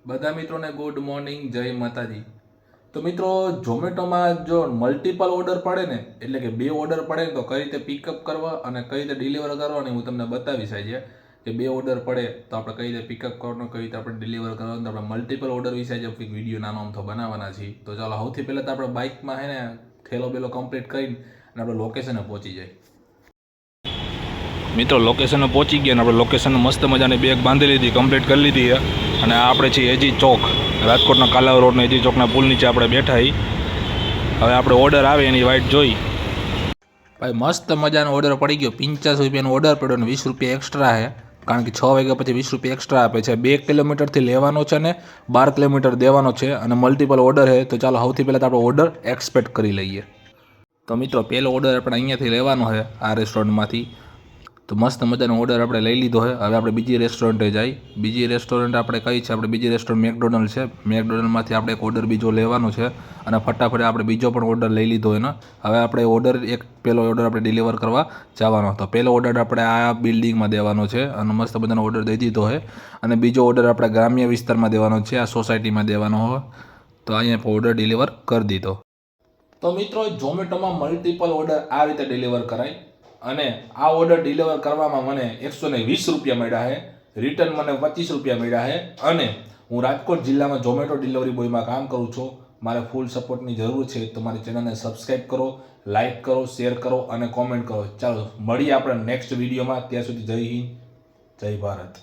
બધા મિત્રોને good morning, જય માતાજી। તો મિત્રો, ઝોમેટોમાં જો મલ્ટિપલ ઓર્ડર પડે ને, એટલે કે બે ઓર્ડર પડે તો કઈ રીતે પિકઅપ કરવા અને કઈ રીતે ડિલિવર કરવાની હું તમને બતાવીશ આજે। કે બે ઓર્ડર પડે તો આપણે કઈ રીતે પિકઅપ કરવાનો, કઈ રીતે આપણે ડિલિવર કરવાનું, તો આપણે મલ્ટિપલ ઓર્ડર વિશે આજે એક વિડીયો નાનો અમથો બનાવવાના છીએ। તો ચાલો સૌથી પહેલાં તો આપણે બાઇકમાં હે ને થેલો બેલો કમ્પ્લીટ કરીને અને આપણે લોકેશને પહોંચી જાય। મિત્રો લોકેશને પહોંચી ગયા અને આપણે લોકેશન મસ્ત મજાની બેગ બાંધી લીધી, કમ્પ્લીટ કરી લીધી છે અને આપણે છીએ એજી ચોક, રાજકોટના કાલાવ રોડના એજી ચોકના પુલ નીચે આપણે બેઠા છીએ। હવે આપણે ઓર્ડર આવે એની વાઇટ જોઈ ભાઈ, મસ્ત મજાનો ઓર્ડર પડી ગયો। 85 રૂપિયાનો ઓર્ડર પડ્યો અને 20 રૂપિયા એક્સ્ટ્રા છે, કારણ કે 6 વાગ્યા પછી 20 રૂપિયા એક્સ્ટ્રા આપે છે। 2 કિલોમીટરથી લેવાનો છે ને 12 કિલોમીટર દેવાનો છે અને મલ્ટિપલ ઓર્ડર છે। તો ચાલો સૌથી પહેલાં તો આપણે ઓર્ડર એક્સપેક્ટ કરી લઈએ। તો મિત્રો પહેલો ઓર્ડર આપણે અહીંયાથી લેવાનો છે, આ રેસ્ટોરન્ટમાંથી। તો મસ્ત મજાનો ઓર્ડર આપણે લઈ લીધો છે। હવે આપણે બીજી રેસ્ટોરન્ટે જઈ। બીજી રેસ્ટોરન્ટ આપણે કઈ છે? આપણે બીજી રેસ્ટોરન્ટ મેકડોનલ્ડ છે। મેકડોનલ્ડમાંથી આપણે એક ઓર્ડર બીજો લેવાનો છે અને ફટાફટ આપણે બીજો પણ ઓર્ડર લઈ લીધો એનો। હવે આપણે ઓર્ડર પહેલો ઓર્ડર આપણે ડિલિવર કરવા જવાનો હતો। પહેલો ઓર્ડર આપણે આ બિલ્ડિંગમાં દેવાનો છે અને મસ્ત બધાનો ઓર્ડર દઈ દીધો છે અને બીજો ઓર્ડર આપણે ગ્રામ્ય વિસ્તારમાં દેવાનો છે, આ સોસાયટીમાં દેવાનો હોય। તો અહીંયા ઓર્ડર ડિલિવર કરી દીધો। તો મિત્રો, ઝોમેટોમાં મલ્ટિપલ ઓર્ડર આ રીતે ડિલિવર કરાય અને આ ઓર્ડર ડિલિવર કરવામાં મને 120 રૂપિયા મળ્યા છે, રિટર્ન મને 25 રૂપિયા મળ્યા છે અને હું રાજકોટ જિલ્લામાં ઝોમેટો ડિલિવરી બોયમાં કામ કરું છું। મારે ફૂલ સપોર્ટની જરૂર છે, તો મારી ચેનલને સબસ્ક્રાઈબ કરો, લાઇક કરો, શેર કરો અને કોમેન્ટ કરો। ચાલો મળીએ આપણે નેક્સ્ટ વિડીયોમાં, ત્યાં સુધી જય હિન્દ, જય ભારત।